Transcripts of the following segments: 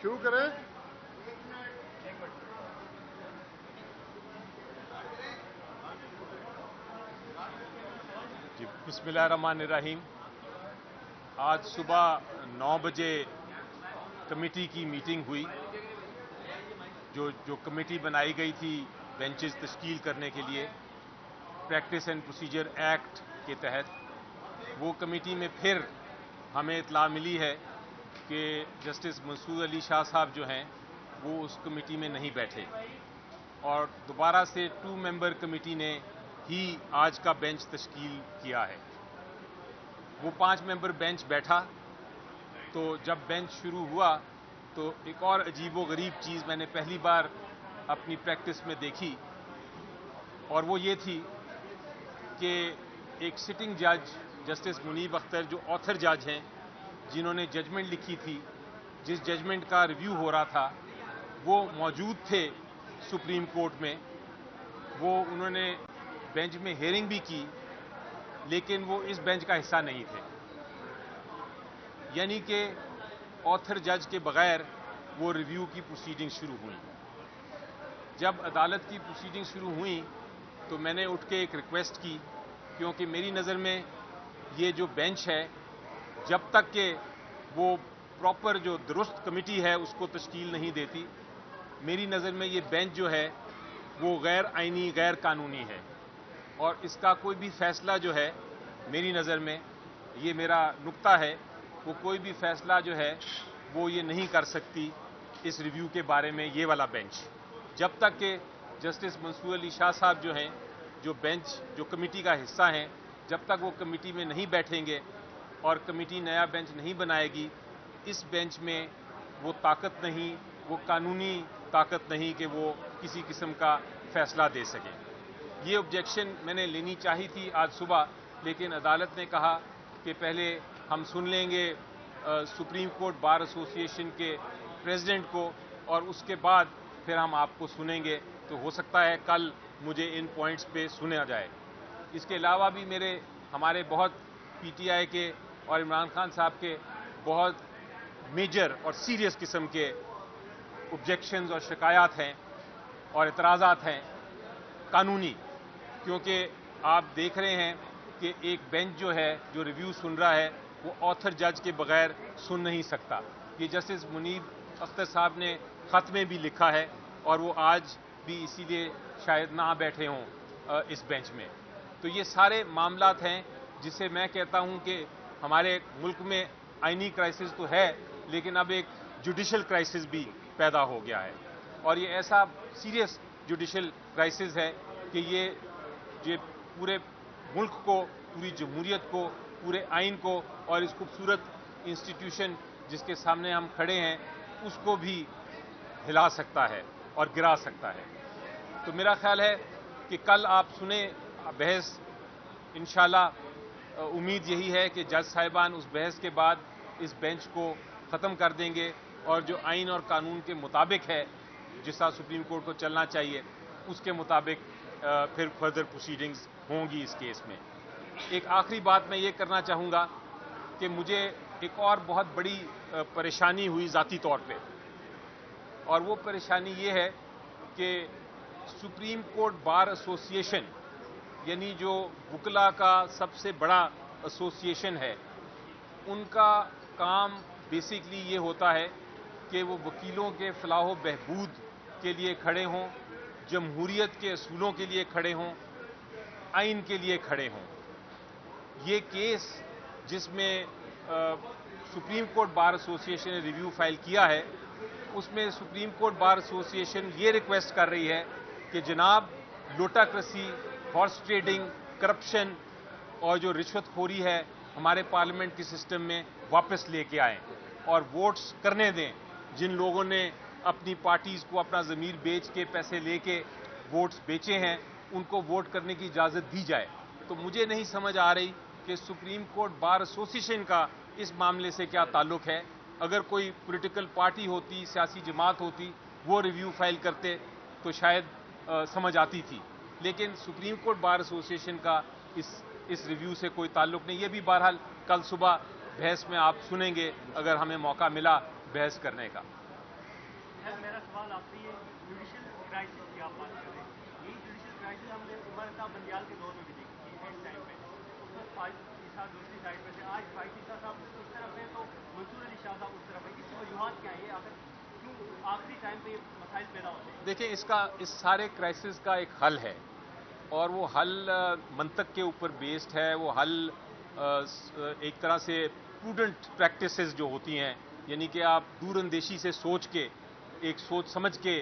شروع کریں. جی بسم اللہ الرحمن الرحیم. آج صبح 9 بجے کمیٹی کی میٹنگ ہوئی. جو کمیٹی بنائی گئی تھی بینچز تشکیل کرنے کے لیے پریکٹس اینڈ پروسیجر ایکٹ کے تحت، وہ کمیٹی میں پھر ہمیں اطلاع ملی ہے کہ جسٹس منصور علی شاہ صاحب جو ہیں وہ اس کمیٹی میں نہیں بیٹھے، اور دوبارہ سے 2 ممبر کمیٹی نے ہی آج کا بینچ تشکیل کیا ہے. وہ 5 ممبر بینچ بیٹھا تو جب بینچ شروع ہوا تو ایک اور عجیب و غریب چیز میں نے پہلی بار اپنی پریکٹس میں دیکھی، اور وہ یہ تھی کہ ایک سٹنگ جج جسٹس منیب اختر جو آتھر جج ہیں، جنہوں نے ججمنٹ لکھی تھی، جس ججمنٹ کا ریویو ہو رہا تھا، وہ موجود تھے سپریم کورٹ میں. انہوں نے بینچ میں ہیئرنگ بھی کی، لیکن وہ اس بینچ کا حصہ نہیں تھے. یعنی کہ آتھر جج کے بغیر وہ ریویو کی پروسیڈنگ شروع ہوئی. جب عدالت کی پروسیڈنگ شروع ہوئی تو میں نے اٹھ کے ایک ریکویسٹ کی، کیونکہ میری نظر میں یہ جو بینچ ہے، جب تک کہ وہ پراپر جو درست کمیٹی ہے اس کو تشکیل نہیں دیتی، میری نظر میں یہ بینچ جو ہے وہ غیر آئینی، غیر قانونی ہے. اور اس کا کوئی بھی فیصلہ جو ہے، میری نظر میں یہ میرا نقطہ ہے، وہ کوئی بھی فیصلہ جو ہے وہ یہ نہیں کر سکتی اس ریویو کے بارے میں یہ والا بینچ، جب تک کہ جسٹس منصور علی شاہ صاحب جو ہیں، جو بینچ جو کمیٹی کا حصہ ہیں، جب تک وہ کمیٹی میں نہیں بیٹھیں گے اور کمیٹی نیا بینچ نہیں بنائے گی، اس بینچ میں وہ طاقت نہیں، وہ قانونی طاقت نہیں کہ وہ کسی قسم کا فیصلہ دے سکیں. یہ آبجیکشن میں نے لینی چاہی تھی آج صبح، لیکن عدالت نے کہا کہ پہلے ہم سن لیں گے سپریم کورٹ بار ایسوسی ایشن کے پریزیڈنٹ کو، اور اس کے بعد پھر ہم آپ کو سنیں گے. تو ہو سکتا ہے کل مجھے ان پوائنٹس پہ سنا جائے. اس کے علاوہ بھی ہمارے بہت پی ٹی آئی کے اور عمران خان صاحب کے بہت میجر اور سیریس قسم کے آبجیکشنز اور شکایات ہیں اور اعتراضات ہیں قانونی، کیونکہ آپ دیکھ رہے ہیں کہ ایک بینچ جو ہے جو ریویو سن رہا ہے وہ آتھر جج کے بغیر سن نہیں سکتا. یہ جسٹس منیب اختر صاحب نے خط میں بھی لکھا ہے، اور وہ آج بھی اسی لیے شاید نہ بیٹھے ہوں اس بینچ میں. تو یہ سارے معاملات ہیں جسے میں کہتا ہوں کہ ہمارے ملک میں آئینی کرائسس تو ہے، لیکن اب ایک جوڈیشل کرائسس بھی پیدا ہو گیا ہے. اور یہ ایسا سیریس جوڈیشل کرائسس ہے کہ یہ پورے ملک کو، پوری جمہوریت کو، پورے آئین کو اور اس خوبصورت انسٹیٹیوشن جس کے سامنے ہم کھڑے ہیں اس کو بھی ہلا سکتا ہے اور گرا سکتا ہے. تو میرا خیال ہے کہ کل آپ سنیں بحث. انشاءاللہ امید یہی ہے کہ جج صاحبان اس بحث کے بعد اس بینچ کو ختم کر دیں گے، اور جو آئین اور قانون کے مطابق ہے، جس طرح سپریم کورٹ کو چلنا چاہیے، اس کے مطابق پھر فردر پروسیڈنگز ہوں گی اس کیس میں. ایک آخری بات میں یہ کرنا چاہوں گا کہ مجھے ایک اور بہت بڑی پریشانی ہوئی ذاتی طور پہ، اور وہ پریشانی یہ ہے کہ سپریم کورٹ بار ایسوسی ایشن، یعنی جو وکلا کا سب سے بڑا ایسوسی ایشن ہے، ان کا کام بیسکلی یہ ہوتا ہے کہ وہ وکیلوں کے فلاح و بہبود کے لیے کھڑے ہوں، جمہوریت کے اصولوں کے لیے کھڑے ہوں، آئین کے لیے کھڑے ہوں. یہ کیس جس میں سپریم کورٹ بار ایسوسی ایشن نے ریویو فائل کیا ہے، اس میں سپریم کورٹ بار ایسوسی ایشن یہ ریکویسٹ کر رہی ہے کہ جناب لوٹاکرسی، ہارس ٹریڈنگ، کرپشن اور جو رشوت خوری ہے ہمارے پارلیمنٹ کے سسٹم میں واپس لے کے آئیں، اور ووٹس کرنے دیں. جن لوگوں نے اپنی پارٹیز کو اپنا ضمیر بیچ کے پیسے لے کے ووٹس بیچے ہیں، ان کو ووٹ کرنے کی اجازت دی جائے. تو مجھے نہیں سمجھ آ رہی کہ سپریم کورٹ بار ایسوسی ایشن کا اس معاملے سے کیا تعلق ہے. اگر کوئی پولیٹیکل پارٹی ہوتی، سیاسی جماعت ہوتی، وہ ریویو فائل کرتے تو شاید سمجھ آتی تھی، لیکن سپریم کورٹ بار ایسوسی ایشن کا اس ریویو سے کوئی تعلق نہیں. یہ بھی بہرحال کل صبح بحث میں آپ سنیں گے اگر ہمیں موقع ملا بحث کرنے کا. सर मेरा सवाल आपसे ये जुडिशल क्राइसिस की आप बात कर रहे हैं, यही जुडिशल क्राइसिस हमने उमर साहब बंदियाल के दौर में भी देखी थी इस टाइम पे, उस वक्त फाइज ईसा दूसरी साइड पे थे, आज फाइज ईसा साहब उस तरफ है तो मंसूर अली शाह साहब उस तरफ है, इसकी वजूहत क्या है, आखिर क्यों आखिरी टाइम पे मसाइल पैदा होते हैं? देखिए, इस सारे क्राइसिस का एक हल है और वो हल मंतक के ऊपर बेस्ड है। वो हल एक तरह से प्रूडेंट प्रैक्टिसेस जो होती हैं, यानी कि आप दूरअंदेशी से सोच के, एक सोच समझ के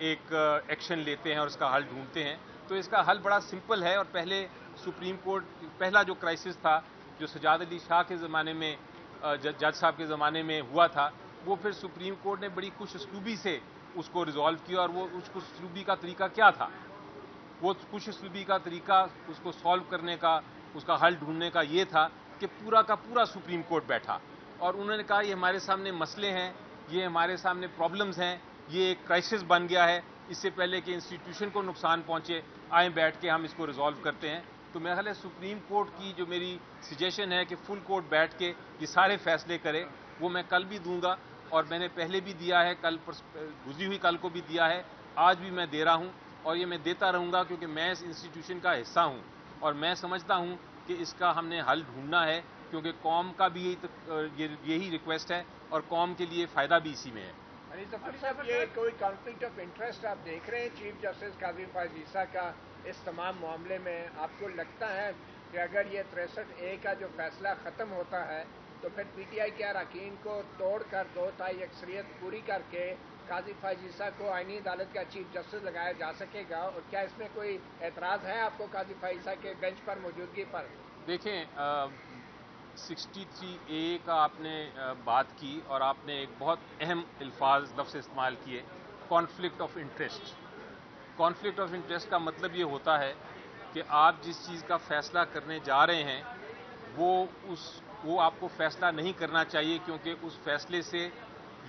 एक एक्शन लेते हैं और इसका हल ढूंढते हैं। तो इसका हल बड़ा सिंपल है और पहले सुप्रीम कोर्ट, पहला जो क्राइसिस था जो सजाद अली शाह के ज़माने में, जज साहब के ज़माने में हुआ था, वो फिर सुप्रीम कोर्ट ने बड़ी खुश उसलूबी से उसको रिजॉल्व किया। और वो उस खुश उसलूबी का तरीका क्या था? वो खुश उसलूबी का तरीका उसको सॉल्व करने का, उसका हल ढूंढने का ये था कि पूरा का पूरा सुप्रीम कोर्ट बैठा और उन्होंने कहा ये हमारे सामने मसले हैं, ये हमारे सामने प्रॉब्लम्स हैं, ये एक क्राइसिस बन गया है, इससे पहले कि इंस्टीट्यूशन को नुकसान पहुंचे, आए बैठ के हम इसको रिजॉल्व करते हैं। तो मेरा ख्याल है सुप्रीम कोर्ट की जो मेरी सजेशन है कि फुल कोर्ट बैठ के ये सारे फैसले करे, वो मैं कल भी दूंगा और मैंने पहले भी दिया है, कल गुजरी हुई कल को भी दिया है, आज भी मैं दे रहा हूं और ये मैं देता रहूंगा क्योंकि मैं इस इंस्टीट्यूशन का हिस्सा हूं और मैं समझता हूं कि इसका हमने हल ढूंढना है, क्योंकि कौम का भी यही रिक्वेस्ट है और कौम के लिए फ़ायदा भी इसी में है। ये कोई कॉन्फ्लिक्ट ऑफ इंटरेस्ट आप देख रहे हैं चीफ जस्टिस काजी फाइज ईसा का इस तमाम मामले में? आपको लगता है कि अगर ये 63A का जो फैसला ख़त्म होता है तो फिर PTI के अरकान को तोड़कर 2/3 अक्सरियत पूरी करके काजी फाइज ईसा को आईनी अदालत का चीफ जस्टिस लगाया जा सकेगा? और क्या इसमें कोई एतराज़ है आपको काजी फाइज ईसा के बेंच पर मौजूदगी पर? देखें, 63A का आपने बात की और आपने एक बहुत अहम लफ्ज़ इस्तेमाल किए, conflict of interest. Conflict of interest का मतलब ये होता है कि आप जिस चीज़ का फैसला करने जा रहे हैं वो आपको फैसला नहीं करना चाहिए, क्योंकि उस फैसले से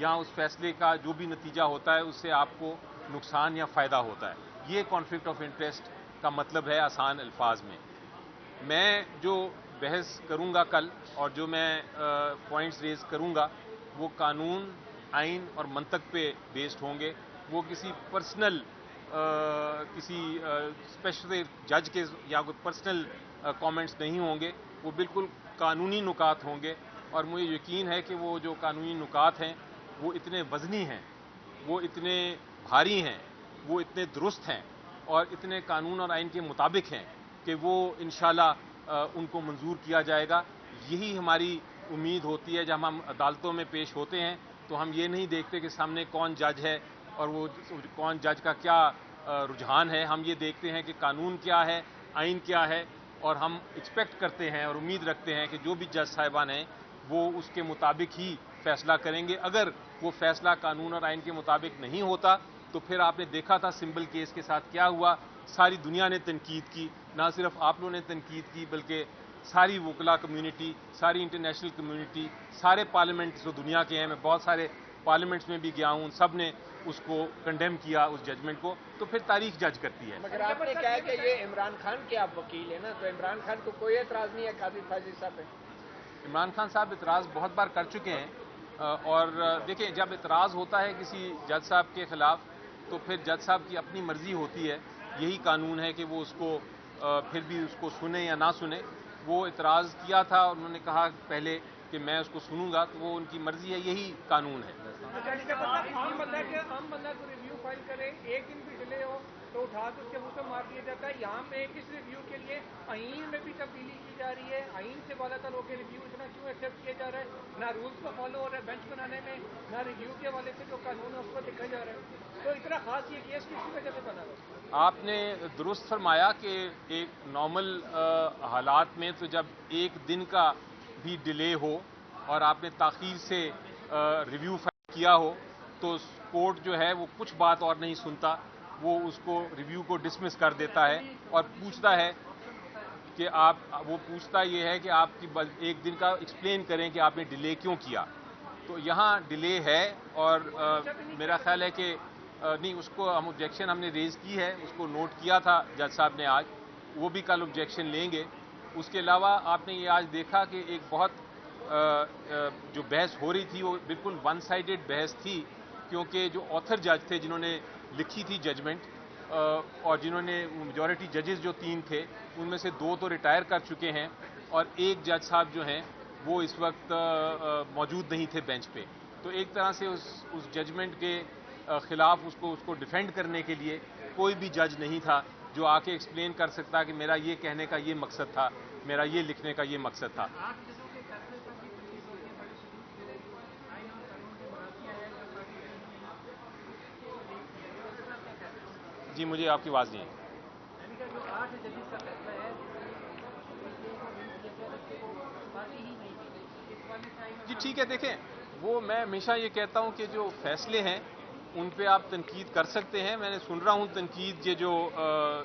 या उस फैसले का जो भी नतीजा होता है उससे आपको नुकसान या फ़ायदा होता है। ये कॉन्फ्लिक्ट ऑफ इंटरेस्ट का मतलब है आसान अल्फाज में। मैं जो बहस करूंगा कल और जो मैं पॉइंट्स रेज करूंगा वो कानून, आइन और मंतक पे बेस्ड होंगे। वो किसी पर्सनल किसी स्पेशल जज के या कोई पर्सनल कमेंट्स नहीं होंगे, वो बिल्कुल कानूनी नुकात होंगे। और मुझे यकीन है कि वो जो कानूनी नुकात हैं वो इतने वज़नी हैं, वो इतने भारी हैं, वो इतने दुरुस्त हैं और इतने कानून और आइन के मुताबिक हैं कि वो इंशाल्लाह उनको मंजूर किया जाएगा। यही हमारी उम्मीद होती है। जब हम अदालतों में पेश होते हैं तो हम ये नहीं देखते कि सामने कौन जज है और वो कौन जज का क्या रुझान है। हम ये देखते हैं कि कानून क्या है, आइन क्या है, और हम एक्सपेक्ट करते हैं और उम्मीद रखते हैं कि जो भी जज साहिबान हैं वो उसके मुताबिक ही फैसला करेंगे। अगर वो फैसला कानून और आइन के मुताबिक नहीं होता तो फिर आपने देखा था सिंबल केस के साथ क्या हुआ। सारी दुनिया ने तनकीद की, ना सिर्फ आप लोगों ने तनकीद की बल्कि सारी वकला कम्युनिटी, सारी इंटरनेशनल कम्युनिटी, सारे पार्लियामेंट्स जो दुनिया के हैं, मैं बहुत सारे पार्लियामेंट्स में भी गया हूँ, सब ने उसको कंडेम किया उस जजमेंट को। तो फिर तारीख जज करती है। मगर आपने कहा कि ये इमरान खान के आप वकील हैं ना, तो इमरान खान को कोई एतराज़ नहीं है काजी फाइज ईसा पे? इमरान खान साहब इतराज़ बहुत बार कर चुके हैं और देखिए, जब इतराज़ होता है किसी जज साहब के ख़िलाफ़ तो फिर जज साहब की अपनी मर्ज़ी होती है। यही कानून है कि वो उसको फिर भी उसको सुने या ना सुने। वो इतराज़ किया था और उन्होंने कहा पहले कि मैं उसको सुनूंगा, तो वो उनकी मर्ज़ी है, यही कानून है। आम बंदा को रिव्यू फाइल करे, एक दिन भी डिले हो तो उठा के उसके मुंह पे मार दिया जाता है। यहाँ पे इस रिव्यू के लिए आइन में भी तब्दीली की जा रही है। आइन से बालातर होकर रिव्यू इतना क्यों एक्सेप्ट किया जा रहा है? ना रूल्स को फॉलो हो रहा है बेंच बनाने में, ना रिव्यू के वाले से जो कानून है उसको देखा जा रहा है। तो इतना खास ये केस किसी वजह से बना हुआ? आपने दुरुस्त फरमाया कि एक नॉर्मल हालात में तो जब एक दिन का भी डिले हो और आपने ताख़ीर से रिव्यू फाइल किया हो तो कोर्ट जो है वो कुछ बात और नहीं सुनता, वो उसको रिव्यू को डिसमिस कर देता है और पूछता है कि वो पूछता ये है कि आपकी एक दिन का एक्सप्लेन करें कि आपने डिले क्यों किया। तो यहाँ डिले है और मेरा ख्याल है कि नहीं, उसको हम ऑब्जेक्शन हमने रेज की है, उसको नोट किया था जज साहब ने आज, वो भी कल ऑब्जेक्शन लेंगे। उसके अलावा आपने ये आज देखा कि एक बहुत जो बहस हो रही थी वो बिल्कुल वन साइडेड बहस थी क्योंकि जो ऑथर जज थे जिन्होंने लिखी थी जजमेंट और जिन्होंने मेजॉरिटी जजेस जो 3 थे उनमें से 2 तो रिटायर कर चुके हैं और एक जज साहब जो हैं वो इस वक्त मौजूद नहीं थे बेंच पे। तो एक तरह से उस जजमेंट के खिलाफ उसको डिफेंड करने के लिए कोई भी जज नहीं था जो आके एक्सप्लेन कर सकता कि मेरा ये कहने का ये मकसद था, मेरा ये लिखने का ये मकसद था। जी मुझे आपकी आवाज़ नहीं है। जी ठीक है, देखें वो मैं हमेशा ये कहता हूं कि जो फैसले हैं उन पे आप तनकीद कर सकते हैं। मैंने सुन रहा हूं तनकीद ये जो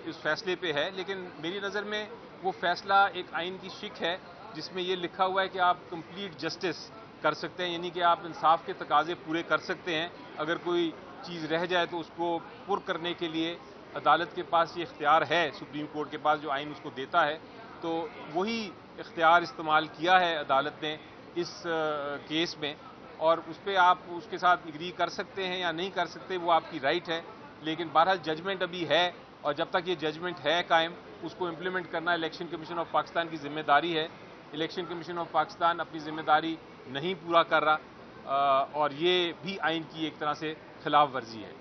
इस फैसले पे है, लेकिन मेरी नज़र में वो फैसला एक आइन की शिक है जिसमें ये लिखा हुआ है कि आप कंप्लीट जस्टिस कर सकते हैं, यानी कि आप इंसाफ के तकाजे पूरे कर सकते हैं। अगर कोई चीज़ रह जाए तो उसको पुर करने के लिए अदालत के पास ये इख्तियार है, सुप्रीम कोर्ट के पास जो आइन उसको देता है, तो वही इख्तियार इस्तेमाल किया है अदालत ने इस केस में, और उस पर आप उसके साथ एग्री कर सकते हैं या नहीं कर सकते, वो आपकी राइट है। लेकिन बहरहाल जजमेंट अभी है और जब तक ये जजमेंट है कायम, उसको इम्प्लीमेंट करना इलेक्शन कमीशन ऑफ पाकिस्तान की जिम्मेदारी है। इलेक्शन कमीशन ऑफ पाकिस्तान अपनी जिम्मेदारी नहीं पूरा कर रहा और ये भी आइन की एक तरह से खिलाफ वर्जी है।